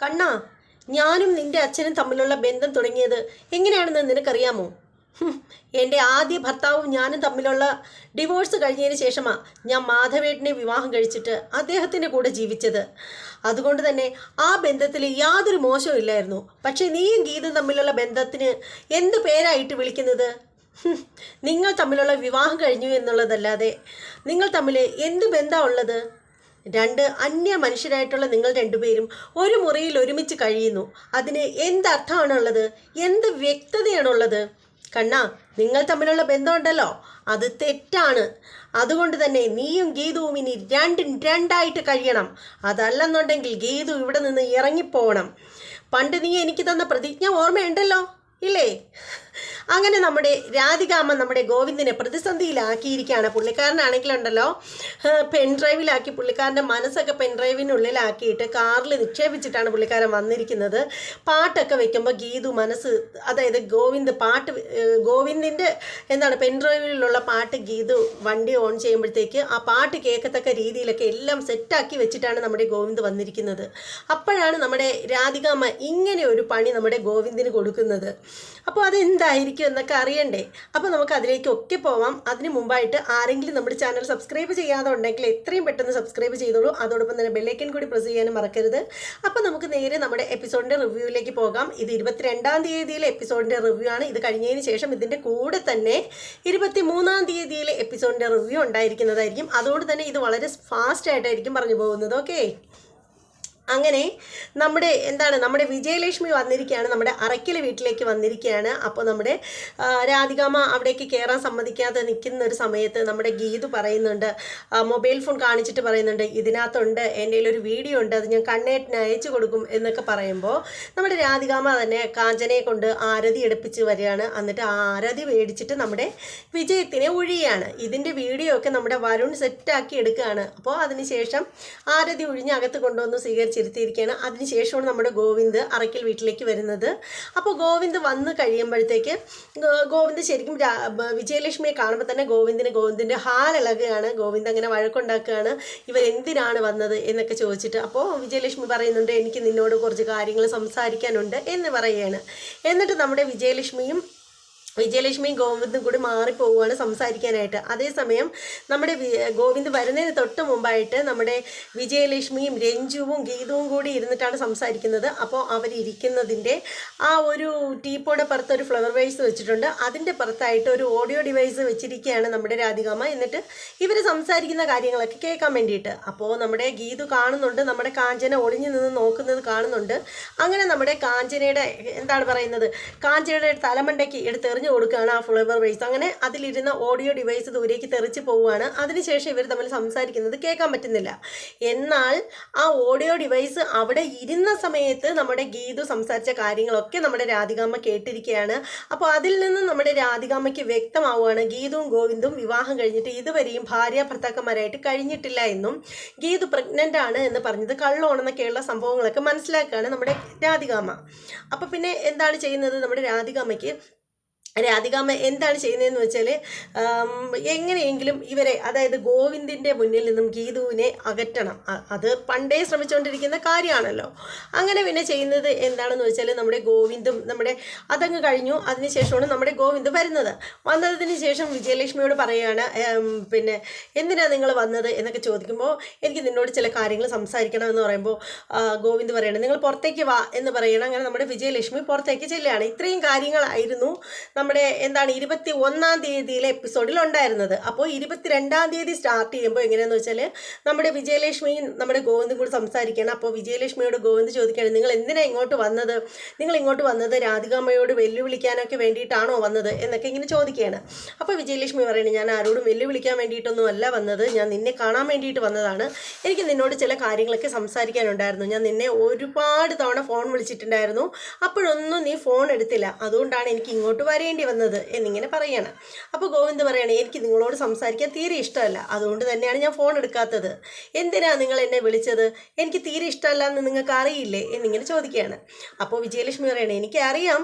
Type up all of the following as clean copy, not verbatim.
കണ്ണാ, ഞാനും നിന്റെ അച്ഛനും തമ്മിലുള്ള ബന്ധം തുടങ്ങിയത് എങ്ങനെയാണെന്ന് നിനക്കറിയാമോ? എൻ്റെ ആദ്യ ഭർത്താവും ഞാനും തമ്മിലുള്ള ഡിവോഴ്സ് കഴിഞ്ഞതിന് ശേഷമാണ് ഞാൻ മാധവേട്ടനെ വിവാഹം കഴിച്ചിട്ട് അദ്ദേഹത്തിൻ്റെ കൂടെ ജീവിച്ചത്. അതുകൊണ്ട് തന്നെ ആ ബന്ധത്തിൽ യാതൊരു മോശവും ഇല്ലായിരുന്നു. പക്ഷേ നീയും ഗീതും തമ്മിലുള്ള ബന്ധത്തിന് എന്ത് പേരായിട്ട് വിളിക്കുന്നത്? നിങ്ങൾ തമ്മിലുള്ള വിവാഹം കഴിഞ്ഞു എന്നുള്ളതല്ലാതെ നിങ്ങൾ തമ്മിൽ എന്ത് ബന്ധമാണ് ഉള്ളത്? രണ്ട് അന്യ മനുഷ്യരായിട്ടുള്ള നിങ്ങൾ രണ്ടുപേരും ഒരു മുറിയിൽ ഒരുമിച്ച് കഴിയുന്നു. അതിന് എന്തർത്ഥമാണുള്ളത്? എന്ത് വ്യക്തതയാണുള്ളത്? കണ്ണാ, നിങ്ങൾ തമ്മിലുള്ള ബന്ധമുണ്ടല്ലോ, അത് തെറ്റാണ്. അതുകൊണ്ട് തന്നെ നീയും ഗീതുവും ഇനി രണ്ടും രണ്ടായിട്ട് കഴിയണം. അതല്ലെന്നുണ്ടെങ്കിൽ ഗീതു ഇവിടെ നിന്ന് ഇറങ്ങിപ്പോകണം. പണ്ട് നീ എനിക്ക് തന്ന പ്രതിജ്ഞ ഓർമ്മയുണ്ടല്ലോ, ഇല്ലേ? അങ്ങനെ നമ്മുടെ രാധികാമ്മ നമ്മുടെ ഗോവിന്ദിനെ പ്രതിസന്ധിയിലാക്കിയിരിക്കുകയാണ്. പുള്ളിക്കാരനാണെങ്കിലുണ്ടല്ലോ, പെൻഡ്രൈവിലാക്കി പുള്ളിക്കാരൻ്റെ മനസ്സൊക്കെ പെൻഡ്രൈവിനുള്ളിലാക്കിയിട്ട് കാറിൽ നിക്ഷേപിച്ചിട്ടാണ് പുള്ളിക്കാരൻ വന്നിരിക്കുന്നത്. പാട്ടൊക്കെ വെക്കുമ്പോൾ ഗീതു മനസ്സ്, അതായത് ഗോവിന്ദിൻ്റെ പെൻഡ്രൈവിലുള്ള പാട്ട് ഗീതു വണ്ടി ഓൺ ചെയ്യുമ്പോഴത്തേക്ക് ആ പാട്ട് കേൾക്കത്തക്ക രീതിയിലൊക്കെ എല്ലാം സെറ്റാക്കി വെച്ചിട്ടാണ് നമ്മുടെ ഗോവിന്ദ് വന്നിരിക്കുന്നത്. അപ്പോഴാണ് നമ്മുടെ രാധികാമ്മ ഇങ്ങനെ ഒരു പണി നമ്മുടെ ഗോവിന്ദിന് കൊടുക്കുന്നത്. അപ്പോൾ അതെന്തായിരിക്കും എന്നൊക്കെ അറിയണ്ടേ? അപ്പോൾ നമുക്ക് അതിലേക്കൊക്കെ പോവാം. അതിന് മുമ്പായിട്ട് ആരെങ്കിലും നമ്മുടെ ചാനൽ സബ്സ്ക്രൈബ് ചെയ്യാതെ ഉണ്ടെങ്കിൽ എത്രയും പെട്ടെന്ന് സബ്സ്ക്രൈബ് ചെയ്തോളൂ. അതോടൊപ്പം തന്നെ ബെല്ലൈക്കൻ കൂടി പ്രസ് ചെയ്യാനും മറക്കരുത്. അപ്പോൾ നമുക്ക് നേരെ നമ്മുടെ എപ്പിസോഡിൻ്റെ റിവ്യൂവിലേക്ക് പോകാം. ഇത് 22-ാം തീയതിയിലെ എപ്പിസോഡിൻ്റെ റിവ്യൂ ആണ്. ഇത് കഴിഞ്ഞതിന് ശേഷം ഇതിൻ്റെ കൂടെ തന്നെ 23-ാം തീയതിയിലെ എപ്പിസോഡിൻ്റെ റിവ്യൂ ഉണ്ടായിരിക്കുന്നതായിരിക്കും. അതുകൊണ്ട് തന്നെ ഇത് വളരെ ഫാസ്റ്റ് ആയിട്ടായിരിക്കും പറഞ്ഞു പോകുന്നത്. ഓക്കെ, അങ്ങനെ നമ്മുടെ വിജയലക്ഷ്മി വന്നിരിക്കുകയാണ്, നമ്മുടെ അറയ്ക്കൽ വീട്ടിലേക്ക് വന്നിരിക്കുകയാണ്. അപ്പോൾ നമ്മുടെ രാധികാമ്മ അവിടേക്ക് കയറാൻ സമ്മതിക്കാതെ നിൽക്കുന്ന ഒരു സമയത്ത് നമ്മുടെ ഗീതു പറയുന്നുണ്ട്, മൊബൈൽ ഫോൺ കാണിച്ചിട്ട് പറയുന്നുണ്ട്, ഇതിനകത്തുണ്ട്, എൻ്റെ കയ്യിലൊരു വീഡിയോ ഉണ്ട്, അത് ഞാൻ കണ്ണേറ്റിന് അയച്ചു കൊടുക്കും എന്നൊക്കെ പറയുമ്പോൾ നമ്മുടെ രാധികാമ്മ തന്നെ കാഞ്ചനയെ കൊണ്ട് ആരതി എടുപ്പിച്ച് വരികയാണ്. എന്നിട്ട് ആ ആരതി മേടിച്ചിട്ട് നമ്മുടെ വിജയത്തിനെ ഒഴിയാണ്. ഇതിൻ്റെ വീഡിയോ ഒക്കെ നമ്മുടെ വരുൺ സെറ്റാക്കി എടുക്കുകയാണ്. അപ്പോൾ അതിനുശേഷം ആരതി ഒഴിഞ്ഞ് അകത്ത് കൊണ്ടുവന്ന് സ്വീകരിച്ചിരുത്തിയിരിക്കുകയാണ്. അതിനുശേഷമാണ് നമ്മുടെ ഗോവിന്ദ് അറയ്ക്കൽ വീട്ടിലേക്ക് വരുന്നത്. അപ്പോൾ ഗോവിന്ദ് വന്ന് കഴിയുമ്പോഴത്തേക്ക് ഗോവിന്ദ് ശരിക്കും വിജയലക്ഷ്മിയെ കാണുമ്പോൾ തന്നെ ഗോവിന്ദിൻ്റെ ഹാലിളകുകയാണ്. ഗോവിന്ദ് അങ്ങനെ വഴക്കുണ്ടാക്കുകയാണ്, ഇവരെന്തിനാണ് വന്നത് എന്നൊക്കെ ചോദിച്ചിട്ട്. അപ്പോൾ വിജയലക്ഷ്മി പറയുന്നുണ്ട്, എനിക്ക് നിന്നോട് കുറച്ച് കാര്യങ്ങൾ സംസാരിക്കാനുണ്ട് എന്ന് പറയുകയാണ്. എന്നിട്ട് നമ്മുടെ വിജയലക്ഷ്മിയും ഗോവിന്ദും കൂടി മാറിപ്പോവുകയാണ് സംസാരിക്കാനായിട്ട്. അതേസമയം നമ്മുടെ ഗോവിന്ദ് വരുന്നതിന് തൊട്ട് മുമ്പായിട്ട് നമ്മുടെ വിജയലക്ഷ്മിയും രഞ്ജുവും ഗീതവും കൂടി ഇരുന്നിട്ടാണ് സംസാരിക്കുന്നത്. അപ്പോൾ അവരിയ്ക്കുന്നതിൻ്റെ ആ ഒരു ടീപ്പോടെ പുറത്ത് ഒരു ഫ്ലവർ വേസ് വെച്ചിട്ടുണ്ട്. അതിൻ്റെ പുറത്തായിട്ട് ഒരു ഓഡിയോ ഡിവൈസ് വെച്ചിരിക്കുകയാണ് നമ്മുടെ രാധികാമ്മ. എന്നിട്ട് ഇവർ സംസാരിക്കുന്ന കാര്യങ്ങളൊക്കെ കേൾക്കാൻ വേണ്ടിയിട്ട്. അപ്പോൾ നമ്മുടെ ഗീതു കാണുന്നുണ്ട്, നമ്മുടെ കാഞ്ചന ഒളിഞ്ഞു നിന്ന് നോക്കുന്നത് കാണുന്നുണ്ട്. അങ്ങനെ നമ്മുടെ കാഞ്ചനയുടെ കാഞ്ചനയുടെ തലമണ്ടയ്ക്ക് എടുത്തെറിഞ്ഞു കൊടുക്കുകയാണ് ആ ഫ്ലവർ വേസ്. അങ്ങനെ അതിലിരുന്ന ഓഡിയോ ഡിവൈസ് ദൂരേക്ക് തെറിച്ച് പോവുകയാണ്. അതിനുശേഷം ഇവർ തമ്മിൽ സംസാരിക്കുന്നത് കേൾക്കാൻ പറ്റുന്നില്ല. എന്നാൽ ആ ഓഡിയോ ഡിവൈസ് അവിടെ ഇരുന്ന സമയത്ത് നമ്മുടെ ഗീതു സംസാരിച്ച കാര്യങ്ങളൊക്കെ നമ്മുടെ രാധികാമ്മ കേട്ടിരിക്കുകയാണ്. അപ്പോൾ അതിൽ നിന്ന് നമ്മുടെ രാധികാമ്മയ്ക്ക് വ്യക്തമാവുകയാണ്, ഗീതുവും ഗോവിന്ദും വിവാഹം കഴിഞ്ഞിട്ട് ഇതുവരെയും ഭാര്യ ഭർത്താക്കന്മാരായിട്ട് കഴിഞ്ഞിട്ടില്ല എന്നും ഗീതു പ്രഗ്നൻ്റ് ആണ് എന്ന് പറഞ്ഞത് കള്ളോണെന്നൊക്കെയുള്ള സംഭവങ്ങളൊക്കെ മനസ്സിലാക്കുകയാണ് നമ്മുടെ രാധികാമ്മ. അപ്പോൾ പിന്നെ എന്താണ് ചെയ്യുന്നത്? നമ്മുടെ രാധികാമ്മ എന്താണ് ചെയ്യുന്നതെന്ന് വെച്ചാൽ, എങ്ങനെയെങ്കിലും ഇവരെ, അതായത് ഗോവിന്ദിൻ്റെ മുന്നിൽ നിന്നും ഗീതുവിനെ അകറ്റണം. അത് പണ്ടേ ശ്രമിച്ചുകൊണ്ടിരിക്കുന്ന കാര്യമാണല്ലോ. അങ്ങനെ പിന്നെ ചെയ്യുന്നത് എന്താണെന്ന് വെച്ചാൽ, നമ്മുടെ ഗോവിന്ദും അതങ്ങ് കഴിഞ്ഞു. അതിനുശേഷമാണ് നമ്മുടെ ഗോവിന്ദ് വന്നതിന് ശേഷം വിജയലക്ഷ്മിയോട് പറയുകയാണ്, എന്തിനാണ് നിങ്ങൾ വന്നത് എന്നൊക്കെ ചോദിക്കുമ്പോൾ, എനിക്ക് നിന്നോട് ചില കാര്യങ്ങൾ സംസാരിക്കണം എന്ന് പറയുമ്പോൾ ഗോവിന്ദ് പറയണം, നിങ്ങൾ പുറത്തേക്ക് വാ എന്ന് പറയണം. അങ്ങനെ നമ്മുടെ വിജയലക്ഷ്മി പുറത്തേക്ക് ചെല്ലുകയാണ്. ഇത്രയും കാര്യങ്ങളായിരുന്നു നമ്മുടെ 21-ാം തീയതിയിലെ എപ്പിസോഡിൽ ഉണ്ടായിരുന്നത്. അപ്പോൾ 22-ാം തീയതി സ്റ്റാർട്ട് ചെയ്യുമ്പോൾ എങ്ങനെയാണെന്ന് വെച്ചാൽ, നമ്മുടെ വിജയലക്ഷ്മിയും നമ്മുടെ ഗോവിന്ദും കൂടി സംസാരിക്കണം. അപ്പോൾ വിജയലക്ഷ്മിയോട് ഗോവിന്ദ് ചോദിക്കുകയാണ്, നിങ്ങൾ എന്തിനാണ് ഇങ്ങോട്ട് വന്നത്? നിങ്ങൾ ഇങ്ങോട്ട് വന്നത് രാധികാമ്മയോട് വെല്ലുവിളിക്കാനൊക്കെ വേണ്ടിയിട്ടാണോ വന്നത് എന്നൊക്കെ ഇങ്ങനെ ചോദിക്കുകയാണ്. അപ്പോൾ വിജയലക്ഷ്മി പറയുന്നത്, ഞാൻ ആരോടും വെല്ലുവിളിക്കാൻ വേണ്ടിയിട്ടൊന്നും അല്ല വന്നത്, ഞാൻ നിന്നെ കാണാൻ വേണ്ടിയിട്ട് വന്നതാണ്. എനിക്ക് നിന്നോട് ചില കാര്യങ്ങളൊക്കെ സംസാരിക്കാനുണ്ടായിരുന്നു. ഞാൻ നിന്നെ ഒരുപാട് തവണ ഫോൺ വിളിച്ചിട്ടുണ്ടായിരുന്നു, അപ്പോഴൊന്നും നീ ഫോൺ എടുത്തില്ല. അതുകൊണ്ടാണ് എനിക്ക് ഇങ്ങോട്ട് വരേണ്ടി വന്നത് എന്നിങ്ങനെ പറയണം. അപ്പോൾ ഗോവിന്ദ് പറയണേ, എനിക്ക് നിങ്ങളോട് സംസാരിക്കാൻ തീരെ ഇഷ്ടമല്ല, അതുകൊണ്ട് തന്നെയാണ് ഞാൻ ഫോൺ എടുക്കാത്തത്. എന്തിനാണ് നിങ്ങൾ എന്നെ വിളിച്ചത്? എനിക്ക് തീരെ ഇഷ്ടമല്ല എന്ന് നിങ്ങൾക്ക് അറിയില്ലേ എന്നിങ്ങനെ ചോദിക്കുകയാണ്. അപ്പോൾ വിജയലക്ഷ്മി പറയണേ, എനിക്കറിയാം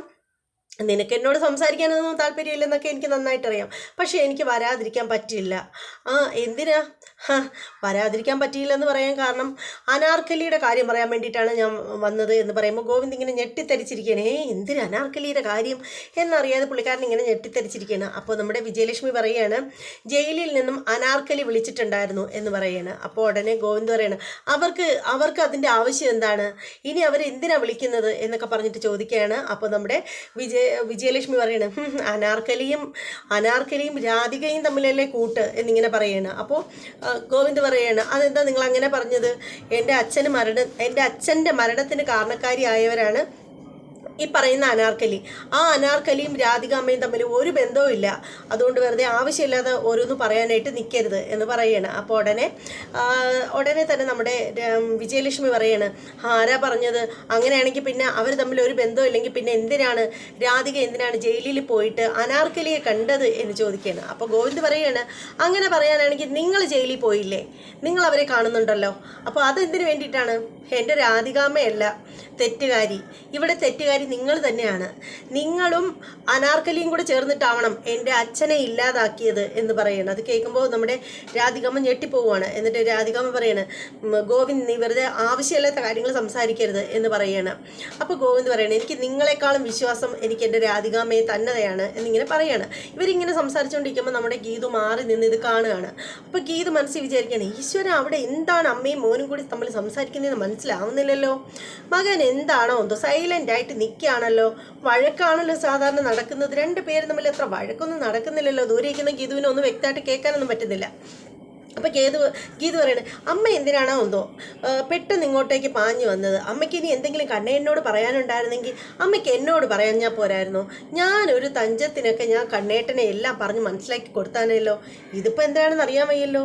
നിനക്ക് എന്നോട് സംസാരിക്കാനൊന്നും താല്പര്യമില്ലെന്നൊക്കെ എനിക്ക് നന്നായിട്ടറിയാം, പക്ഷേ എനിക്ക് വരാതിരിക്കാൻ പറ്റില്ല. എന്തിനാ? വരാതിരിക്കാൻ പറ്റിയില്ലെന്ന് പറയാൻ കാരണം അനാർക്കലിയുടെ കാര്യം പറയാൻ വേണ്ടിയിട്ടാണ് ഞാൻ വന്നത് എന്ന് പറയുമ്പോൾ ഗോവിന്ദ് ഇങ്ങനെ ഞെട്ടിത്തരിച്ചിരിക്കുകയാണ്. എന്തിന് അനാർക്കലിയുടെ കാര്യം എന്നറിയാതെ പുള്ളിക്കാരൻ ഇങ്ങനെ ഞെട്ടിത്തരിച്ചിരിക്കുകയാണ്. അപ്പോൾ നമ്മുടെ വിജയലക്ഷ്മി പറയുകയാണ്, ജയിലിൽ നിന്നും അനാർക്കലി വിളിച്ചിട്ടുണ്ടായിരുന്നു എന്ന് പറയുകയാണ്. അപ്പോൾ ഉടനെ ഗോവിന്ദ് പറയാണ്, അവർക്ക് അതിൻ്റെ ആവശ്യം എന്താണ്, ഇനി അവർ എന്തിനാണ് വിളിക്കുന്നത് എന്നൊക്കെ പറഞ്ഞിട്ട് ചോദിക്കുകയാണ്. അപ്പോൾ നമ്മുടെ വിജയലക്ഷ്മി പറയാണ്, അനാർക്കലിയും രാധികയും തമ്മിലല്ലേ കൂട്ട് എന്നിങ്ങനെ പറയാണ്. അപ്പോൾ ഗോവിന്ദ് പറയാണ്, അതെന്താ നിങ്ങൾ അങ്ങനെ പറഞ്ഞത്? എൻ്റെ അച്ഛൻ്റെ മരണത്തിന് കാരണക്കാരിയായവരാണ് ഈ പറയുന്ന അനാർക്കലി. ആ അനാർക്കലിയും രാധികാമ്മയും തമ്മിൽ ഒരു ബന്ധവും ഇല്ല, അതുകൊണ്ട് വെറുതെ ആവശ്യമില്ലാതെ ഓരോന്ന് പറയാനായിട്ട് നിൽക്കരുത് എന്ന് പറയാണ്. അപ്പോൾ ഉടനെ തന്നെ നമ്മുടെ വിജയലക്ഷ്മി പറയാണ്, ആരാ പറഞ്ഞത്? അങ്ങനെയാണെങ്കിൽ പിന്നെ അവർ തമ്മിൽ ഒരു ബന്ധവും ഇല്ലെങ്കിൽ പിന്നെ രാധിക എന്തിനാണ് ജയിലിൽ പോയിട്ട് അനാർക്കലിയെ കണ്ടത് എന്ന് ചോദിക്കുകയാണ്. അപ്പോൾ ഗോവിന്ദ് പറയാണ്, അങ്ങനെ പറയാനാണെങ്കിൽ നിങ്ങൾ ജയിലിൽ പോയില്ലേ, നിങ്ങൾ അവരെ കാണുന്നുണ്ടല്ലോ, അപ്പോൾ അതെന്തിനു വേണ്ടിയിട്ടാണ്? എൻ്റെ രാധികാമ്മയല്ല തെറ്റുകാരി, ഇവിടെ തെറ്റുകാരി നിങ്ങൾ തന്നെയാണ്. നിങ്ങളും അനാർക്കലിയും കൂടെ ചേർന്നിട്ടാവണം എൻ്റെ അച്ഛനെ ഇല്ലാതാക്കിയത് എന്ന് പറയണം. അത് കേൾക്കുമ്പോൾ നമ്മുടെ രാധികാമ്മ ഞെട്ടിപ്പോവുകയാണ്. എന്നിട്ട് രാധികാമ്മ പറയാണ്, ഗോവിന്ദ് നീ വെറുതെ ആവശ്യമില്ലാത്ത കാര്യങ്ങൾ സംസാരിക്കരുത് എന്ന് പറയണം. അപ്പോൾ ഗോവിന്ദ് പറയണം, എനിക്ക് നിങ്ങളെക്കാളും വിശ്വാസം എനിക്ക് എൻ്റെ രാധികാമ്മയെ തന്നെയാണ് എന്നിങ്ങനെ പറയാണ്. ഇവരിങ്ങനെ സംസാരിച്ചുകൊണ്ടിരിക്കുമ്പോൾ നമ്മുടെ ഗീതു മാറി നിന്ന് ഇത് കാണുകയാണ്. അപ്പോൾ ഗീതു മനസ്സിൽ വിചാരിക്കുകയാണ്, ഈശ്വര അവിടെ എന്താണ് അമ്മയും മോനും കൂടി തമ്മിൽ സംസാരിക്കുന്നതെന്ന് മനസ്സിലാവുന്നില്ലല്ലോ. മകൻ എന്താണോ എന്തോ സൈലൻ്റ് ആയിട്ട് നിൽക്കുകയാണല്ലോ. വഴക്കാണല്ലോ സാധാരണ നടക്കുന്നത്, രണ്ട് പേര് തമ്മിൽ അത്ര വഴക്കൊന്നും നടക്കുന്നില്ലല്ലോ. ദൂരെ ഇരിക്കുന്ന ഗീതുവിനെ ഒന്നും വ്യക്തമായിട്ട് കേൾക്കാനൊന്നും പറ്റുന്നില്ല. അപ്പോൾ ഗീതു പറയണേ, അമ്മ എന്തിനാണോ എന്തോ പെട്ടെന്ന് ഇങ്ങോട്ടേക്ക് പാഞ്ഞു വന്നത്. അമ്മയ്ക്ക് ഇനി എന്തെങ്കിലും കണ്ണേട്ടനോട് പറയാനുണ്ടായിരുന്നെങ്കിൽ അമ്മയ്ക്ക് എന്നോട് പറയാഞ്ഞാൽ പോരായിരുന്നു. ഞാനൊരു തഞ്ചത്തിനൊക്കെ ഞാൻ കണ്ണേട്ടനെ എല്ലാം പറഞ്ഞ് മനസ്സിലാക്കി കൊടുത്താനല്ലോ. ഇതിപ്പോൾ എന്താണെന്ന് അറിയാൻ വയ്യല്ലോ.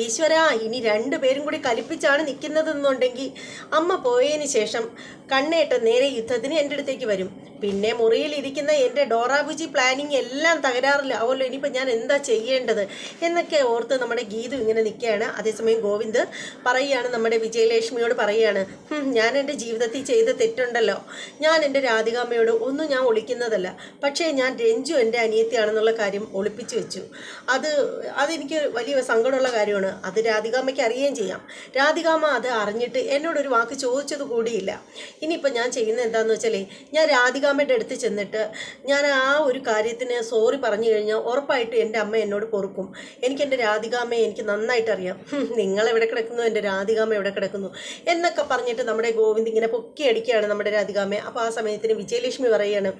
ഈശ്വര, ഇനി രണ്ടുപേരും കൂടി കലിപ്പിച്ചാണ് നിൽക്കുന്നതെന്നുണ്ടെങ്കിൽ അമ്മ പോയതിന് ശേഷം കണ്ണേട്ടൻ നേരെ യുദ്ധത്തിന് എൻ്റെ അടുത്തേക്ക് വരും. പിന്നെ മുറിയിലിരിക്കുന്ന എൻ്റെ ഡോറാബുജി പ്ലാനിങ് എല്ലാം തകരാറിലാവുമല്ലോ. ഇനിയിപ്പോൾ ഞാൻ എന്താ ചെയ്യേണ്ടത് എന്നൊക്കെ ഓർത്ത് നമ്മുടെ ഗീതു ഇങ്ങനെ നിൽക്കുകയാണ്. അതേസമയം ഗോവിന്ദ് പറയുകയാണ്, നമ്മുടെ വിജയലക്ഷ്മിയോട് പറയുകയാണ്, ഞാൻ എൻ്റെ ജീവിതത്തിൽ ചെയ്ത തെറ്റുണ്ടല്ലോ, ഞാൻ എൻ്റെ രാധികാമ്മയോട് ഒന്നും ഞാൻ ഒളിക്കുന്നതല്ല, പക്ഷേ ഞാൻ രഞ്ജു എൻ്റെ അനിയത്തിയാണെന്നുള്ള കാര്യം ഒളിപ്പിച്ചു വെച്ചു. അതെനിക്ക് വലിയ സങ്കടമുള്ള കാര്യമാണ്. അത് രാധികാമ്മയ്ക്ക് അറിയുകയും ചെയ്യാം. രാധികാമ്മ അത് അറിഞ്ഞിട്ട് എന്നോടൊരു വാക്ക് ചോദിച്ചത് കൂടിയില്ല. ഇനിയിപ്പോൾ ഞാൻ ചെയ്യുന്നത് എന്താണെന്ന് വെച്ചാൽ, ഞാൻ രാധികാമ്മയുടെ അടുത്ത് ചെന്നിട്ട് ഞാൻ ആ ഒരു കാര്യത്തിന് സോറി പറഞ്ഞു കഴിഞ്ഞാൽ ഉറപ്പായിട്ട് എൻ്റെ അമ്മ എന്നോട് പൊറുക്കും. എൻ്റെ രാധികാമ്മയെ എനിക്ക് നന്നായിട്ട് അറിയാം. നിങ്ങൾ എവിടെ കിടക്കുന്നു, എൻ്റെ രാധികാമ്മ എവിടെ കിടക്കുന്നു എന്നൊക്കെ പറഞ്ഞിട്ട് നമ്മുടെ ഗോവിന്ദ് ഇങ്ങനെ പൊക്കി അടിക്കുകയാണ് നമ്മുടെ രാധികാമ്മയെ. അപ്പോൾ ആ സമയത്തിന് വിജയലക്ഷ്മി പറയുകയാണ്,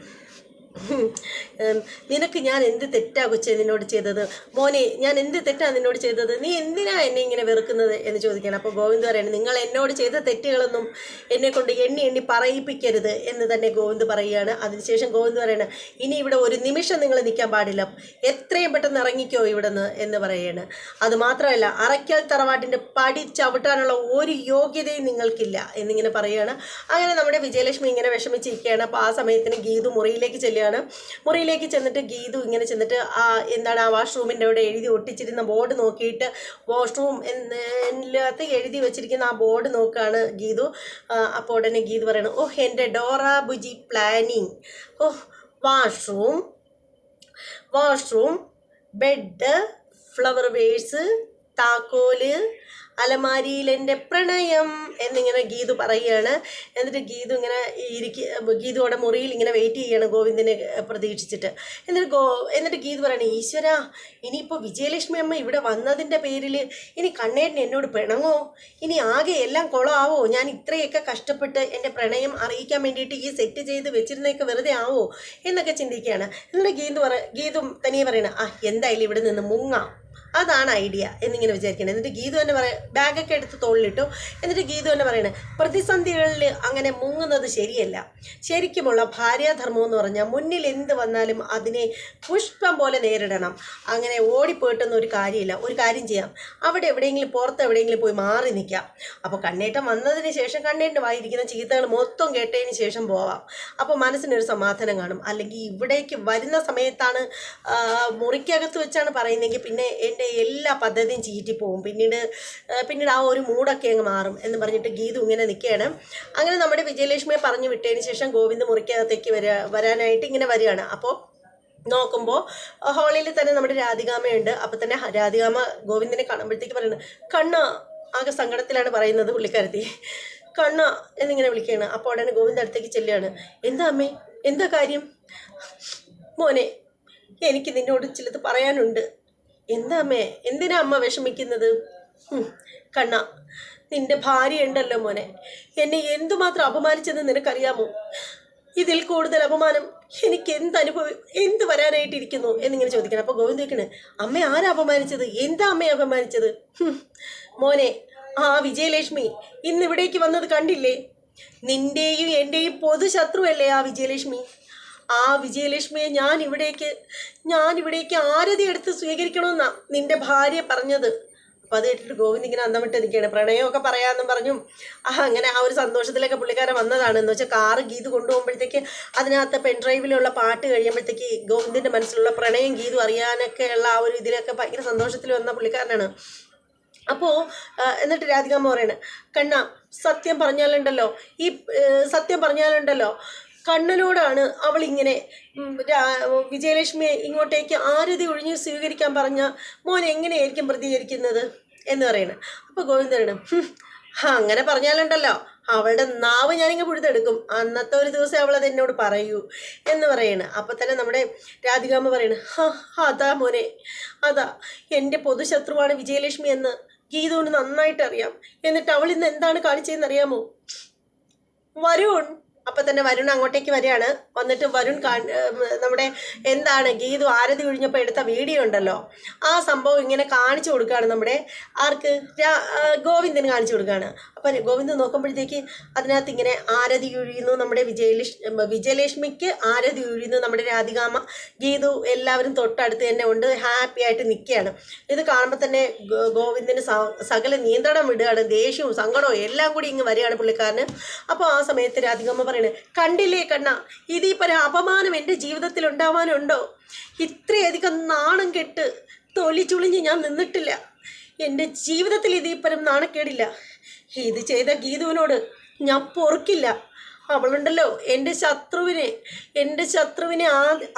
നിനക്ക് ഞാൻ എന്ത് തെറ്റാ കൊച്ചേ നിന്നോട് ചെയ്തത്? മോനെ, ഞാൻ എന്ത് തെറ്റാണ് നിന്നോട് ചെയ്തത്? നീ എന്തിനാ എന്നെ ഇങ്ങനെ വെറുക്കുന്നത് എന്ന് ചോദിക്കണം. അപ്പോൾ ഗോവിന്ദ് പറയാണ്, നിങ്ങൾ എന്നോട് ചെയ്ത തെറ്റുകളൊന്നും എന്നെ കൊണ്ട് എണ്ണി പറയിപ്പിക്കരുത് എന്ന് തന്നെ ഗോവിന്ദ് പറയുകയാണ്. അതിനുശേഷം ഗോവിന്ദ് പറയാണ്, ഇനി ഇവിടെ ഒരു നിമിഷം നിങ്ങൾ നിൽക്കാൻ പാടില്ല, എത്രയും പെട്ടെന്ന് ഇറങ്ങിക്കോ ഇവിടെ നിന്ന് എന്ന് പറയുകയാണ്. അതുമാത്രമല്ല, അറയ്ക്കൽ തറവാട്ടിൻ്റെ പടി ചവിട്ടാനുള്ള ഒരു യോഗ്യതയും നിങ്ങൾക്കില്ല എന്നിങ്ങനെ പറയുകയാണ്. അങ്ങനെ നമ്മുടെ വിജയലക്ഷ്മി ഇങ്ങനെ വിഷമിച്ചിരിക്കുകയാണ്. അപ്പോൾ ആ സമയത്തിന് ഗീതു മുറിയിലേക്ക് മുറിയിലേക്ക് ചെന്നിട്ട് ഗീതു ഇങ്ങനെ ചെന്നിട്ട് ആ വാഷ്റൂമിൻ്റെ അവിടെ എഴുതി ഒട്ടിച്ചിരുന്ന ബോർഡ് നോക്കിയിട്ട് വാഷ്റൂം എന്നകത്ത് എഴുതി വെച്ചിരിക്കുന്ന ആ ബോർഡ് നോക്കുകയാണ് ഗീതു. അപ്പോൾ ഉടനെ ഗീതു പറയണം, എൻ്റെ ഡോറാ ബുജി planning, washroom bed, flower vase, താക്കോല്, അലമാരിയിൽ എൻ്റെ പ്രണയം എന്നിങ്ങനെ ഗീതു പറയുകയാണ്. എന്നിട്ട് ഗീതു ഇങ്ങനെ ഗീതുവിടെ മുറിയിൽ ഇങ്ങനെ വെയിറ്റ് ചെയ്യുകയാണ് ഗോവിന്ദിനെ പ്രതീക്ഷിച്ചിട്ട്. എന്നിട്ട് ഗീതു പറയണേ, ഈശ്വര, ഇനിയിപ്പോൾ വിജയലക്ഷ്മി അമ്മ ഇവിടെ വന്നതിൻ്റെ പേരിൽ ഇനി കണ്ണേട്ടൻ എന്നോട് പിണങ്ങോ? ഇനി ആകെ എല്ലാം കുളമാവോ? ഞാൻ ഇത്രയൊക്കെ കഷ്ടപ്പെട്ട് എൻ്റെ പ്രണയം അറിയിക്കാൻ വേണ്ടിയിട്ട് ഈ സെറ്റ് ചെയ്ത് വെച്ചിരുന്നതൊക്കെ വെറുതെ ആവോ എന്നൊക്കെ ചിന്തിക്കുകയാണ്. എന്നിട്ട് ഗീതു തനിയെ പറയണ, എന്തായാലും ഇവിടെ നിന്ന് മുങ്ങാം, അതാണ് ഐഡിയ എന്നിങ്ങനെ വിചാരിക്കണം. എന്നിട്ട് ഗീതു തന്നെ ബാഗൊക്കെ എടുത്ത് തോളിലിട്ടു. എന്നിട്ട് ഗീതു തന്നെ പറയണേ, പ്രതിസന്ധികളിൽ അങ്ങനെ മുങ്ങുന്നത് ശരിയല്ല. ശരിക്കുമുള്ള ഭാര്യാധർമ്മം എന്ന് പറഞ്ഞാൽ മുന്നിൽ എന്ത് വന്നാലും അതിനെ പുഷ്പം പോലെ നേരിടണം. അങ്ങനെ ഓടിപ്പോയിട്ടൊന്നും ഒരു കാര്യമില്ല. ഒരു കാര്യം ചെയ്യാം, അവിടെ എവിടെയെങ്കിലും പുറത്ത് എവിടെയെങ്കിലും പോയി മാറി നിൽക്കാം. അപ്പോൾ കണ്ണേട്ടൻ വന്നതിന് ശേഷം കണ്ണേട്ടൻ്റെ വായിരിക്കുന്ന ചീത്തകൾ മൊത്തം കേട്ടതിന് ശേഷം പോവാം. അപ്പോൾ മനസ്സിനൊരു സമാധാനം കാണും. അല്ലെങ്കിൽ ഇവിടേക്ക് വരുന്ന സമയത്താണ് മുറിക്കകത്ത് വെച്ചാണ് പറയുന്നതെങ്കിൽ പിന്നെ എൻ്റെ എല്ലാ പദ്ധതിയും ചീറ്റിപ്പോവും, പിന്നീട് ആ ഒരു മൂടൊക്കെ അങ്ങ് മാറും എന്ന് പറഞ്ഞിട്ട് ഗീതു ഇങ്ങനെ നിൽക്കുകയാണ്. അങ്ങനെ നമ്മുടെ വിജയലക്ഷ്മിയെ പറഞ്ഞു വിട്ടതിന് ശേഷം ഗോവിന്ദ് മുറിക്കകത്തേക്ക് വരാനായിട്ട് ഇങ്ങനെ വരികയാണ്. അപ്പോൾ നോക്കുമ്പോൾ ഹാളിൽ തന്നെ നമ്മുടെ രാധികാമ്മയുണ്ട്. അപ്പം തന്നെ രാധികാമ്മ ഗോവിന്ദിനെ കാണുമ്പോഴത്തേക്ക് പറയുന്നത്, കണ്ണ, ആകെ സങ്കടത്തിലാണ് പറയുന്നത് പുള്ളിക്കാരത്തി, കണ്ണ എന്നിങ്ങനെ വിളിക്കുകയാണ്. അപ്പോൾ ഉടനെ ഗോവിന്ദ് അടുത്തേക്ക് ചെല്ലുകയാണ്. എന്താ അമ്മേ, എന്താ കാര്യം? മോനെ, എനിക്ക് നിന്നോട് ചിലത് പറയാനുണ്ട്. എന്താ അമ്മേ, എന്തിനാ അമ്മ വിഷമിക്കുന്നത്? കണ്ണ, നിന്റെ ഭാര്യ ഉണ്ടല്ലോ മോനെ, എന്നെ എന്തുമാത്രം അപമാനിച്ചെന്ന് നിനക്കറിയാമോ? ഇതിൽ കൂടുതൽ അപമാനം എനിക്ക് എന്ത് വരാനായിട്ടിരിക്കുന്നു എന്നിങ്ങനെ ചോദിക്കണം. അപ്പോൾ ഗോവിന്ദ് ചോദിക്കണേ, അമ്മ ആരാ അപമാനിച്ചത്? എന്താ അമ്മയെ അപമാനിച്ചത്? മോനെ, ആ വിജയലക്ഷ്മി ഇന്നിവിടേക്ക് വന്നത് കണ്ടില്ലേ? നിന്റെയും എൻ്റെയും പൊതു ശത്രുവല്ലേ ആ വിജയലക്ഷ്മി? ആ വിജയലക്ഷ്മിയെ ഞാൻ ഇവിടേക്ക് ആരതി എടുത്ത് സ്വീകരിക്കണമെന്നാ നിന്റെ ഭാര്യ പറഞ്ഞത്. അപ്പോൾ അത് കേട്ടിട്ട് ഗോവിന്ദ് ഇങ്ങനെ അന്തം വിട്ട് നിൽക്കുകയാണ്. പ്രണയമൊക്കെ പറയാമെന്നും പറഞ്ഞു അങ്ങനെ ആ ഒരു സന്തോഷത്തിലൊക്കെ പുള്ളിക്കാരൻ വന്നതാണ്. എന്ന് വെച്ചാൽ കാറ് ഗീതു കൊണ്ടുപോകുമ്പോഴത്തേക്ക് അതിനകത്ത് പെൻഡ്രൈവിലുള്ള പാട്ട് കഴിയുമ്പോഴത്തേക്ക് ഗോവിന്ദിൻ്റെ മനസ്സിലുള്ള പ്രണയം ഗീതു അറിയാനൊക്കെ ഉള്ള ആ ഒരു ഇതിലൊക്കെ ഭയങ്കര സന്തോഷത്തിൽ വന്ന പുള്ളിക്കാരനാണ്. അപ്പോൾ എന്നിട്ട് രാധികാമ്മ പറയണേ, കണ്ണ, സത്യം പറഞ്ഞാലുണ്ടല്ലോ കണ്ണനോടാണ് അവൾ ഇങ്ങനെ വിജയലക്ഷ്മിയെ ഇങ്ങോട്ടേക്ക് ആരതി ഒഴിഞ്ഞ് സ്വീകരിക്കാൻ പറഞ്ഞ മോൻ എങ്ങനെയായിരിക്കും പ്രതികരിക്കുന്നത് എന്ന് പറയണം. അപ്പോൾ ഗോവിന്ദൻ പറയണം, അങ്ങനെ പറഞ്ഞാലുണ്ടല്ലോ അവളുടെ നാവ് ഞാനിങ്ങ് പിഴുതെടുക്കും, അന്നത്തെ ഒരു ദിവസം അവളത് എന്നോട് പറയൂ എന്ന് പറയണം. അപ്പം തന്നെ നമ്മുടെ രാധികാമ്മ പറയണം, അതാ മോനെ, അതാ എൻ്റെ പൊതുശത്രുവാണ് വിജയലക്ഷ്മി എന്ന് ഗീതുവിന് നന്നായിട്ട് അറിയാം. എന്നിട്ട് അവൾ ഇന്ന് എന്താണ് കാണിച്ചതെന്ന് അറിയാമോ? വരുൺ, അപ്പം തന്നെ വരുൺ അങ്ങോട്ടേക്ക് വരികയാണ്. വന്നിട്ട് വരുൺ നമ്മുടെ എന്താണ് ഗീതു ആരതി ഒഴിഞ്ഞപ്പോൾ എടുത്ത വീഡിയോ ഉണ്ടല്ലോ, ആ സംഭവം ഇങ്ങനെ കാണിച്ചു കൊടുക്കുകയാണ്. നമ്മുടെ ആർക്ക്? ഗോവിന്ദന് കാണിച്ചു കൊടുക്കുകയാണ്. അപ്പം ഗോവിന്ദൻ നോക്കുമ്പോഴത്തേക്ക് അതിനകത്ത് ഇങ്ങനെ ആരതി ഒഴിയുന്നു നമ്മുടെ വിജയലക്ഷ്മിക്ക് ആരതി ഒഴിയുന്നു നമ്മുടെ രാധികാമ്മ, ഗീതു എല്ലാവരും തൊട്ടടുത്ത് തന്നെ ഉണ്ട്, ഹാപ്പി ആയിട്ട് നിൽക്കുകയാണ്. ഇത് കാണുമ്പോൾ തന്നെ ഗോവിന്ദന് സകല നിയന്ത്രണം വിടുകയാണ്. ദേഷ്യവും സങ്കടവും എല്ലാം കൂടി ഇങ്ങ് വരികയാണ് പുള്ളിക്കാരന്. അപ്പോൾ ആ സമയത്ത് രാധികാമ്മ പറയണേ, കണ്ടില്ലേ കണ്ണ, ഇതിപ്പോൾ അപമാനം എൻ്റെ ജീവിതത്തിൽ ഉണ്ടാവാനുണ്ടോ? ഇത്രയധികം നാണം കെട്ട് തൊലി ചുളിഞ്ഞ് ഞാൻ നിന്നിട്ടില്ല. എൻ്റെ ജീവിതത്തിൽ ഇതിപ്പരം നാണക്കേടില്ല. ഇത് ചെയ്ത ഗീതുവിനോട് ഞാൻ പൊറുക്കില്ല. അവളുണ്ടല്ലോ എൻ്റെ ശത്രുവിനെ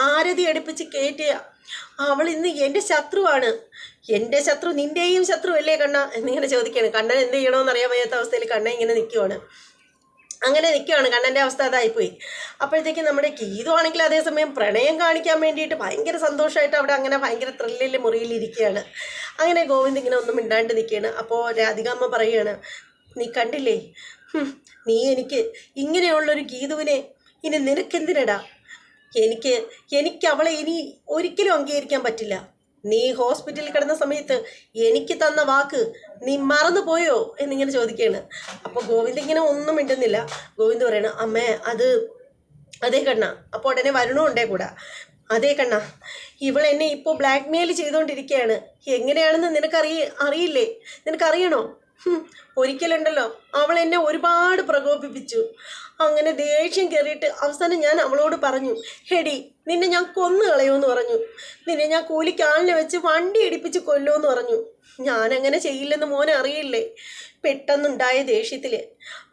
ആരതി അടുപ്പിച്ച് കയറ്റിയ അവൾ ഇന്ന് എൻ്റെ ശത്രുവാണ്. എൻ്റെ ശത്രു നിൻ്റെയും ശത്രു അല്ലേ കണ്ണ എന്നിങ്ങനെ ചോദിക്കുകയാണ്. കണ്ണൻ എന്ത് ചെയ്യണമെന്ന് അറിയാൻ വയ്യാത്ത അവസ്ഥയിൽ കണ്ണൻ ഇങ്ങനെ നിൽക്കുകയാണ്. കണ്ണൻ്റെ അവസ്ഥ അതായിപ്പോയി. അപ്പോഴത്തേക്കും നമ്മുടെ ഗീതു ആണെങ്കിൽ അതേസമയം പ്രണയം കാണിക്കാൻ വേണ്ടിയിട്ട് ഭയങ്കര സന്തോഷമായിട്ട് അവിടെ അങ്ങനെ ഭയങ്കര ത്രില്ലിൽ മുറിയിലിരിക്കുകയാണ്. അങ്ങനെ ഗോവിന്ദ് ഇങ്ങനെ ഒന്നും മിണ്ടാണ്ട് നിൽക്കുകയാണ്. അപ്പോൾ രാധികാമ്മ പറയുകയാണ്, നീ കണ്ടില്ലേ, നീ എനിക്ക് ഇങ്ങനെയുള്ളൊരു ഗീതുവിനെ ഇനി നിനക്കെന്തിനടാ? എനിക്ക് അവളെ ഇനി ഒരിക്കലും അംഗീകരിക്കാൻ പറ്റില്ല. നീ ഹോസ്പിറ്റലിൽ കിടന്ന സമയത്ത് എനിക്ക് തന്ന വാക്ക് നീ മറന്നു പോയോ എന്നിങ്ങനെ ചോദിക്കുകയാണ്. അപ്പോൾ ഗോവിന്ദ് ഇങ്ങനെ ഒന്നും മിണ്ടുന്നില്ല. ഗോവിന്ദ് പറയണം, അമ്മേ അതേ കണ്ണ. അപ്പോൾ ഉടനെ വരണുണ്ടേ കൂടെ, അതേ കണ്ണ, ഇവൾ എന്നെ ഇപ്പോൾ ബ്ലാക്ക് മെയിൽ ചെയ്തുകൊണ്ടിരിക്കുകയാണ്. എങ്ങനെയാണെന്ന് അറിയില്ലേ? നിനക്കറിയണോ? ഒരിക്കലുണ്ടല്ലോ അവൾ എന്നെ ഒരുപാട് പ്രകോപിപ്പിച്ചു. അങ്ങനെ ദേഷ്യം കയറിയിട്ട് അവസാനം ഞാൻ അവളോട് പറഞ്ഞു, ഹെടി, നിന്നെ ഞാൻ കൊന്നു കളയുമെന്ന് പറഞ്ഞു. നിന്നെ ഞാൻ കൂലിക്കാളിനെ വെച്ച് വണ്ടി ഇടിപ്പിച്ച് കൊല്ലുമെന്ന് പറഞ്ഞു. ഞാനങ്ങനെ ചെയ്യില്ലെന്ന് മോനെ അറിയില്ലേ? പെട്ടെന്നുണ്ടായ ദേഷ്യത്തിൽ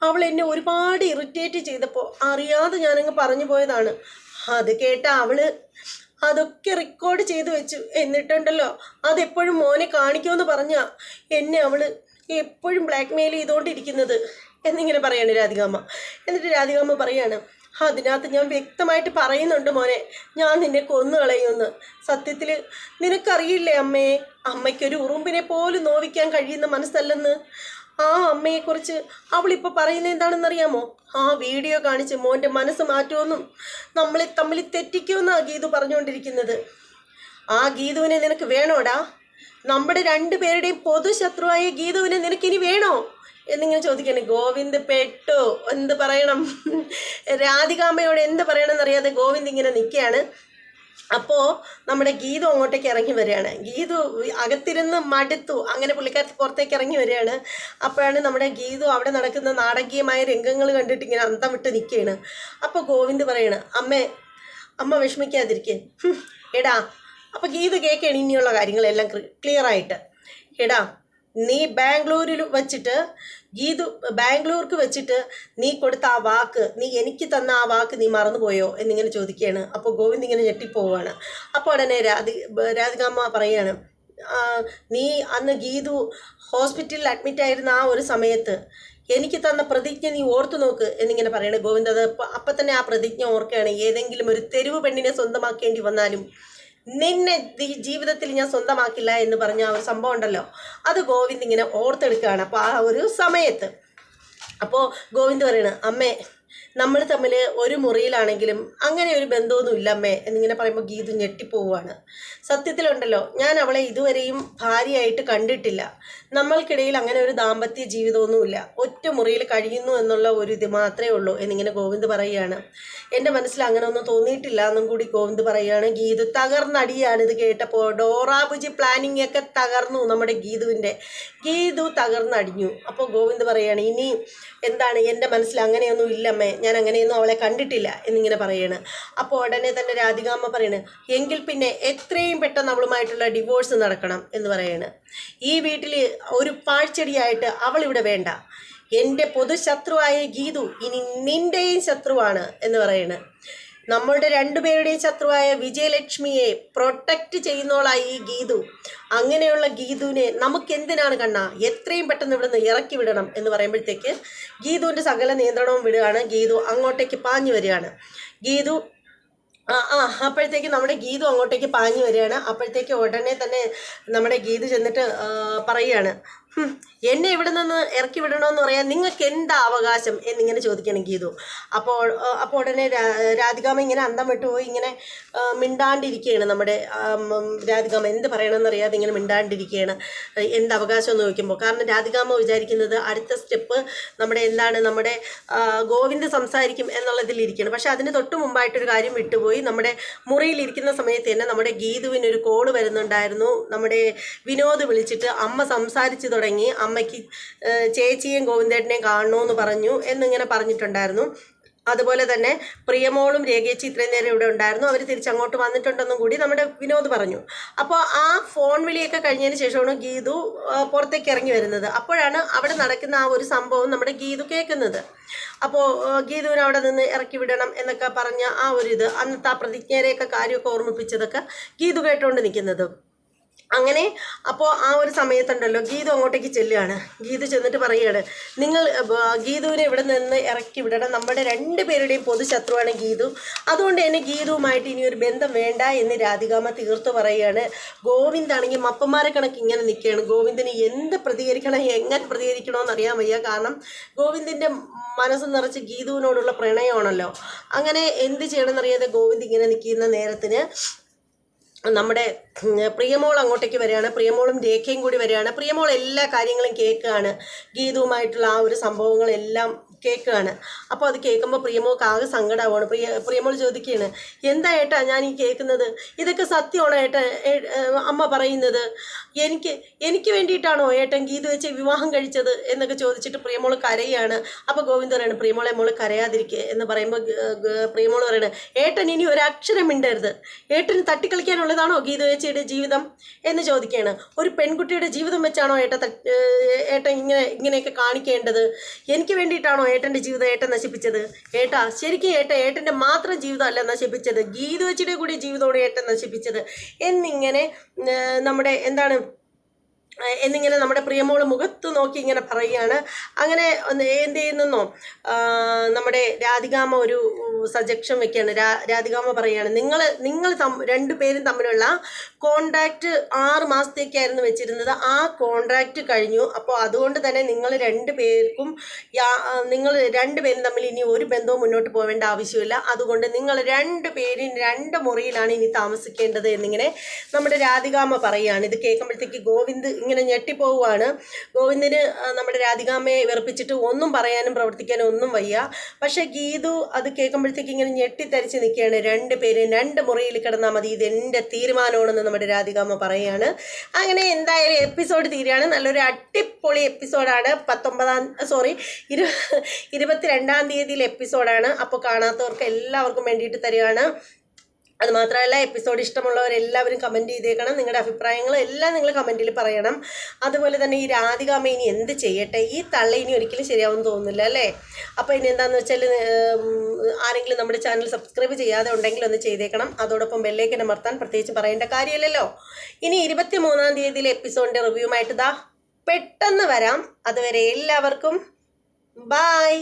അവൾ എന്നെ ഒരുപാട് ഇറിറ്റേറ്റ് ചെയ്തപ്പോൾ അറിയാതെ ഞാനങ്ങ് പറഞ്ഞു പോയതാണ്. അത് കേട്ട അവള് അതൊക്കെ റെക്കോർഡ് ചെയ്ത് വെച്ചു. എന്നിട്ടുണ്ടല്ലോ അതെപ്പോഴും മോനെ കാണിക്കുമെന്ന് പറഞ്ഞ എന്നെ അവള് എപ്പോഴും ബ്ലാക്ക് മെയിൽ ചെയ്തുകൊണ്ടിരിക്കുന്നത് എന്നിങ്ങനെ പറയാണ് രാധികാമ്മ. എന്നിട്ട് രാധികാമ്മ പറയാണ്, അതിനകത്ത് ഞാൻ വ്യക്തമായിട്ട് പറയുന്നുണ്ട് മോനെ, ഞാൻ നിന്നെ കൊന്നു കളയുമെന്ന്. സത്യത്തിൽ നിനക്കറിയില്ലേ അമ്മേ, അമ്മയ്ക്കൊരു ഉറുമ്പിനെ പോലും നോവിക്കാൻ കഴിയുന്ന മനസ്സല്ലെന്ന്. ആ അമ്മയെക്കുറിച്ച് അവളിപ്പോൾ പറയുന്നത് എന്താണെന്നറിയാമോ? ആ വീഡിയോ കാണിച്ച് മോൻ്റെ മനസ്സ് മാറ്റുമെന്നും നമ്മളെ തമ്മിൽ തെറ്റിക്കുമെന്നാണ് ഗീതു പറഞ്ഞുകൊണ്ടിരിക്കുന്നത്. ആ ഗീതുവിനെ നിനക്ക് വേണോടാ? നമ്മുടെ രണ്ടുപേരുടെയും പൊതുശത്രുവായ ഗീതുവിനെ നിനക്കിനി വേണോ എന്നിങ്ങനെ ചോദിക്കണേ. ഗോവിന്ദ് പെട്ടു. എന്ത് പറയണം? രാധികാമ്മയോട് എന്ത് പറയണം എന്നറിയാതെ ഗോവിന്ദ് ഇങ്ങനെ നിൽക്കുകയാണ്. അപ്പോൾ നമ്മുടെ ഗീതു അങ്ങോട്ടേക്ക് ഇറങ്ങി വരികയാണ്. ഗീതു അകത്തിരുന്ന് മടുത്തു. അങ്ങനെ പുള്ളിക്കാരത്തി പുറത്തേക്ക് ഇറങ്ങി വരികയാണ്. അപ്പോഴാണ് നമ്മുടെ ഗീതു അവിടെ നടക്കുന്ന നാടകീയമായ രംഗങ്ങൾ കണ്ടിട്ട് ഇങ്ങനെ അന്തം വിട്ട് നിൽക്കുകയാണ്. അപ്പോൾ ഗോവിന്ദ് പറയണം, അമ്മ വിഷമിക്കാതിരിക്കേ. എടാ, അപ്പോൾ ഗീതു കേൾക്കുകയാണ് ഇനിയുള്ള കാര്യങ്ങളെല്ലാം ക്ലിയറായിട്ട്. എടാ, നീ ബാംഗ്ലൂർക്ക് വെച്ചിട്ട് നീ കൊടുത്ത ആ വാക്ക്, നീ എനിക്ക് തന്ന ആ വാക്ക് നീ മറന്നുപോയോ എന്നിങ്ങനെ ചോദിക്കുകയാണ്. അപ്പോൾ ഗോവിന്ദ് ഇങ്ങനെ ഞെട്ടിപ്പോവാണ്. അപ്പോൾ ഉടനെ രാധികാമ്മ പറയാണ്, നീ അന്ന് ഗീതു ഹോസ്പിറ്റലിൽ അഡ്മിറ്റ് ആയിരുന്ന ആ ഒരു സമയത്ത് എനിക്ക് തന്ന പ്രതിജ്ഞ നീ ഓർത്തു നോക്ക് എന്നിങ്ങനെ പറയണേ ഗോവിന്ദ്. അത് അപ്പം തന്നെ ആ പ്രതിജ്ഞ ഓർക്കുകയാണ്. ഏതെങ്കിലും ഒരു തെരുവ് പെണ്ണിനെ സ്വന്തമാക്കേണ്ടി വന്നാലും നിന്നെ ജീവിതത്തിൽ ഞാൻ സ്വന്തമാക്കില്ല എന്ന് പറഞ്ഞ ആ ഒരു സംഭവം ഉണ്ടല്ലോ, അത് ഗോവിന്ദ് ഇങ്ങനെ ഓർത്തെടുക്കുകയാണ്. അപ്പോൾ ആ ഒരു സമയത്ത് അപ്പോൾ ഗോവിന്ദ് പറയണ, അമ്മേ, നമ്മൾ തമ്മിൽ ഒരു മുറിയിലാണെങ്കിലും അങ്ങനെ ഒരു ബന്ധമൊന്നും ഇല്ല അമ്മേ എന്നിങ്ങനെ പറയുമ്പോൾ ഗീതു ഞെട്ടിപ്പോവുകയാണ്. സത്യത്തിലുണ്ടല്ലോ, ഞാൻ അവളെ ഇതുവരെയും ഭാര്യയായിട്ട് കണ്ടിട്ടില്ല. നമ്മൾക്കിടയിൽ അങ്ങനെ ഒരു ദാമ്പത്യ ജീവിതമൊന്നുമില്ല. ഒറ്റ മുറിയിൽ കഴിയുന്നു എന്നുള്ള ഒരു ഇത് മാത്രമേ ഉള്ളൂ എന്നിങ്ങനെ ഗോവിന്ദ് പറയുകയാണ്. എൻ്റെ മനസ്സിൽ അങ്ങനെ ഒന്നും തോന്നിയിട്ടില്ല എന്നും കൂടി ഗോവിന്ദ് പറയുകയാണ്. ഗീതു തകർന്നടിയാണ് ഇത് കേട്ടപ്പോൾ. ഡോറാബുജി പ്ലാനിങ് ഒക്കെ തകർന്നു നമ്മുടെ ഗീതുവിൻ്റെ. ഗീതു തകർന്നടിഞ്ഞു. അപ്പോൾ ഗോവിന്ദ് പറയുകയാണ്, ഇനി എന്താണ്, എൻ്റെ മനസ്സിൽ അങ്ങനെയൊന്നും ഇല്ലമ്മേ, ഞാൻ അങ്ങനെയൊന്നും അവളെ കണ്ടിട്ടില്ല എന്നിങ്ങനെ പറയാണ്. അപ്പോൾ ഉടനെ തന്നെ രാധികാമ്മ പറയണ്, എങ്കിൽ പിന്നെ എത്രയും പെട്ടെന്ന് അവളുമായിട്ടുള്ള ഡിവോഴ്സ് നടക്കണം എന്ന് പറയാണ്. ഈ വീട്ടിൽ ഒരു പാഴ്ചെടിയായിട്ട് അവൾ ഇവിടെ വേണ്ട. എൻ്റെ പൊതുശത്രുവായ ഗീതു ഇനി നിൻ്റെയും ശത്രുവാണ് എന്ന് പറയണ്. നമ്മളുടെ രണ്ടുപേരുടെയും ശത്രുവായ വിജയലക്ഷ്മിയെ പ്രൊട്ടക്റ്റ് ചെയ്യുന്നോളായി ഈ ഗീതു. അങ്ങനെയുള്ള ഗീതുവിനെ നമുക്ക് എന്തിനാണ് കണ്ണാ, എത്രയും പെട്ടെന്ന് ഇവിടുന്ന് ഇറക്കി വിടണം എന്ന് പറയുമ്പോഴത്തേക്ക് ഗീതുവിൻ്റെ സകല നിയന്ത്രണവും വിടുകയാണ്. ഗീതു അങ്ങോട്ടേക്ക് പാഞ്ഞു വരികയാണ്. ഗീതു അപ്പോഴത്തേക്ക് നമ്മുടെ ഗീതു അങ്ങോട്ടേക്ക് പാഞ്ഞു വരികയാണ്. അപ്പോഴത്തേക്ക് ഉടനെ തന്നെ നമ്മുടെ ഗീതു ചെന്നിട്ട് പറയുകയാണ്, എന്നെ ഇവിടെ നിന്ന് ഇറക്കി വിടണമെന്ന് പറയാൻ നിങ്ങൾക്ക് എന്താ അവകാശം എന്നിങ്ങനെ ചോദിക്കണം ഗീതു. അപ്പോൾ ഉടനെ രാധികാമ്മ ഇങ്ങനെ അന്തം വിട്ടുപോയി ഇങ്ങനെ മിണ്ടാണ്ടിരിക്കുകയാണ്. നമ്മുടെ രാധികാമ്മ എന്ത് പറയണമെന്ന് അറിയാതെ ഇങ്ങനെ മിണ്ടാണ്ടിരിക്കുകയാണ്. എന്ത് അവകാശം എന്ന് ചോദിക്കുമ്പോൾ. കാരണം രാധികാമ്മ വിചാരിക്കുന്നത് അടുത്ത സ്റ്റെപ്പ് നമ്മുടെ ഗോവിന്ദ് സംസാരിക്കും എന്നുള്ളതിലിരിക്കുകയാണ്. പക്ഷെ അതിന് തൊട്ട് മുമ്പായിട്ടൊരു കാര്യം വിട്ടുപോയി. നമ്മുടെ മുറിയിലിരിക്കുന്ന സമയത്ത് തന്നെ നമ്മുടെ ഗീതുവിനൊരു കോള് വരുന്നുണ്ടായിരുന്നു. നമ്മുടെ വിനോദ് വിളിച്ചിട്ട് അമ്മ സംസാരിച്ചു തുടങ്ങി, അമ്മയ്ക്ക് ചേച്ചിയും ഗോവിന്ദേട്ടനെയും കാണണമെന്ന് പറഞ്ഞു എന്നിങ്ങനെ പറഞ്ഞിട്ടുണ്ടായിരുന്നു. അതുപോലെ തന്നെ പ്രിയമോളും രേഖേച്ചി ഇത്രയും നേരം ഇവിടെ ഉണ്ടായിരുന്നു, അവർ തിരിച്ചങ്ങോട്ട് വന്നിട്ടുണ്ടെന്നും കൂടി നമ്മുടെ വിനോദ് പറഞ്ഞു. അപ്പോൾ ആ ഫോൺ വിളിയൊക്കെ കഴിഞ്ഞതിന് ശേഷമാണ് ഗീതു പുറത്തേക്ക് ഇറങ്ങി വരുന്നത്. അപ്പോഴാണ് അവിടെ നടക്കുന്ന ആ ഒരു സംഭവം നമ്മുടെ ഗീതു കേൾക്കുന്നത്. അപ്പോൾ ഗീതുവിനെ അവിടെ നിന്ന് ഇറക്കി വിടണം എന്നൊക്കെ പറഞ്ഞ ആ ഒരു ഇത്, അന്നത്തെ ആ പ്രതിജ്ഞയുടെയൊക്കെ കാര്യമൊക്കെ ഓർമ്മിപ്പിച്ചതൊക്കെ ഗീതു കേട്ടുകൊണ്ട് നിൽക്കുന്നത്. അങ്ങനെ അപ്പോൾ ആ ഒരു സമയത്തുണ്ടല്ലോ ഗീതു അങ്ങോട്ടേക്ക് ചെല്ലുകയാണ്. ഗീതു ചെന്നിട്ട് പറയുകയാണ്, നിങ്ങൾ ഗീതുവിനെ ഇവിടെ നിന്ന് ഇറക്കി വിടണം, നമ്മുടെ രണ്ടുപേരുടെയും പൊതുശത്രുവാണ് ഗീതു, അതുകൊണ്ട് തന്നെ ഗീതുവുമായിട്ട് ഇനി ഒരു ബന്ധം വേണ്ട എന്ന് രാധികാമ്മ തീർത്തു പറയുകയാണ്. ഗോവിന്ദാണെങ്കിൽ മപ്പന്മാരെ കണക്ക് ഇങ്ങനെ നിൽക്കുകയാണ്. ഗോവിന്ദിന് എന്ത് പ്രതികരിക്കണം, എങ്ങനെ പ്രതികരിക്കണമെന്ന് അറിയാൻ വയ്യ. കാരണം ഗോവിന്ദിൻ്റെ മനസ്സ് നിറച്ച് ഗീതുവിനോടുള്ള പ്രണയമാണല്ലോ. അങ്ങനെ എന്ത് ചെയ്യണമെന്നറിയാതെ ഗോവിന്ദ് ഇങ്ങനെ നിൽക്കുന്ന നേരത്തിന് നമ്മുടെ പ്രിയമോൾ അങ്ങോട്ടേക്ക് വരികയാണ്. പ്രിയമോളും രേഖയും കൂടി വരികയാണ്. പ്രിയമോൾ എല്ലാ കാര്യങ്ങളും കേൾക്കുകയാണ്. ഗീതുവുമായിട്ടുള്ള ആ ഒരു സംഭവങ്ങളെല്ലാം കേൾക്കുകയാണ്. അപ്പോൾ അത് കേൾക്കുമ്പോൾ പ്രിയമോൾക്ക് ആകെ സങ്കടമാവുകയാണ്. പ്രിയമോൾ ചോദിക്കുകയാണ്, എന്താ ഏട്ടാ ഞാൻ ഈ കേൾക്കുന്നത്, ഇതൊക്കെ സത്യമാണോ ഏട്ടൻ അമ്മ പറയുന്നത്, എനിക്ക് വേണ്ടിയിട്ടാണോ ഏട്ടൻ ഗീതു വെച്ച് വിവാഹം കഴിച്ചത് എന്നൊക്കെ ചോദിച്ചിട്ട് പ്രിയമോൾ കരയാണ്. അപ്പോൾ ഗോവിന്ദ് പറയാണ്, പ്രിയമോളെ മോൾ കരയാതിരിക്കുക എന്ന് പറയുമ്പോൾ പ്രിയമോൾ പറയണ, ഏട്ടൻ ഇനി ഒരക്ഷരം മിണ്ടരുത്, ഏട്ടന് തട്ടിക്കളിക്കാനുള്ളതാണോ ഗീതു ചേച്ചിയുടെ ജീവിതം എന്ന് ചോദിക്കുകയാണ്. ഒരു പെൺകുട്ടിയുടെ ജീവിതം വെച്ചാണോ ഏട്ടൻ ഇങ്ങനെയൊക്കെ കാണിക്കേണ്ടത്, എനിക്ക് വേണ്ടിയിട്ടാണോ ഏട്ടൻ്റെ ജീവിതം ഏട്ടൻ നശിപ്പിച്ചത്? ശരിക്കും ഏട്ടൻ്റെ മാത്രം ജീവിതമല്ല നശിപ്പിച്ചത്, ഗീതു ചേച്ചിയുടെ കൂടി ജീവിതത്തോടെ ഏട്ടൻ നശിപ്പിച്ചത് എന്നിങ്ങനെ നമ്മുടെ പ്രിയമോള് മുഖത്ത് നോക്കി ഇങ്ങനെ പറയുകയാണ്. അങ്ങനെ എന്ത് ചെയ്യുന്നോ നമ്മുടെ രാധികാമ്മ ഒരു സജഷൻ വെക്കുകയാണ്. രാധികാമ്മ പറയുകയാണ്, നിങ്ങൾ രണ്ടുപേരും തമ്മിലുള്ള കോൺട്രാക്റ്റ് 6 മാസത്തേക്കായിരുന്നു വെച്ചിരുന്നത്, ആ കോൺട്രാക്റ്റ് കഴിഞ്ഞു. അപ്പോൾ അതുകൊണ്ട് തന്നെ നിങ്ങൾ രണ്ടുപേരും തമ്മിൽ ഇനി ഒരു ബന്ധവും മുന്നോട്ട് പോവേണ്ട ആവശ്യമില്ല. അതുകൊണ്ട് നിങ്ങൾ രണ്ടുപേരും 2 മുറിയിലാണ് ഇനി താമസിക്കേണ്ടത് എന്നിങ്ങനെ നമ്മുടെ രാധികാമ്മ പറയുകയാണ്. ഇത് കേൾക്കുമ്പോഴത്തേക്ക് ഗോവിന്ദ് ഇങ്ങനെ ഞെട്ടിപ്പോവുകയാണ്. ഗോവിന്ദിന് നമ്മുടെ രാധികാമ്മയെ വെറുപ്പിച്ചിട്ട് ഒന്നും പറയാനും പ്രവർത്തിക്കാനും ഒന്നും വയ്യ. പക്ഷേ ഗീതു അത് കേൾക്കുമ്പോഴത്തേക്ക് ഇങ്ങനെ ഞെട്ടിത്തരിച്ച് നിൽക്കുകയാണ്. 2 പേരും 2 മുറിയിൽ കിടന്നാൽ മതി, ഇതെൻ്റെ തീരുമാനമാണെന്ന് നമ്മുടെ രാധികാമ്മ പറയുകയാണ്. അങ്ങനെ എന്തായാലും എപ്പിസോഡ് തീരുകയാണ്. നല്ലൊരു അടിപൊളി എപ്പിസോഡാണ്. 22-ാം തീയതിയിലെ എപ്പിസോഡാണ്. അപ്പോൾ കാണാത്തവർക്ക് എല്ലാവർക്കും വേണ്ടിയിട്ട് തരികയാണ്. അത് മാത്രമല്ല, എപ്പിസോഡ് ഇഷ്ടമുള്ളവരെല്ലാവരും കമൻറ്റ് ചെയ്തേക്കണം. നിങ്ങളുടെ അഭിപ്രായങ്ങൾ എല്ലാം നിങ്ങൾ കമൻറ്റിൽ പറയണം. അതുപോലെ തന്നെ ഈ രാധികാമ്മ ഇനി എന്ത് ചെയ്യട്ടെ? ഈ തള്ള ഇനി ഒരിക്കലും ശരിയാവുമെന്ന് തോന്നുന്നില്ല അല്ലേ? അപ്പോൾ ഇനി എന്താണെന്ന് വെച്ചാൽ, ആരെങ്കിലും നമ്മുടെ ചാനൽ സബ്സ്ക്രൈബ് ചെയ്യാതെ ഉണ്ടെങ്കിൽ ഒന്ന് ചെയ്തേക്കണം. അതോടൊപ്പം ബെല്ലേക്കൻ അമർത്താൻ പ്രത്യേകിച്ച് പറയേണ്ട കാര്യമില്ലല്ലോ. ഇനി 23-ാം തീയതിയിലെ എപ്പിസോഡിൻ്റെ റിവ്യൂമായിട്ട് പെട്ടെന്ന് വരാം. അതുവരെ എല്ലാവർക്കും ബായ്.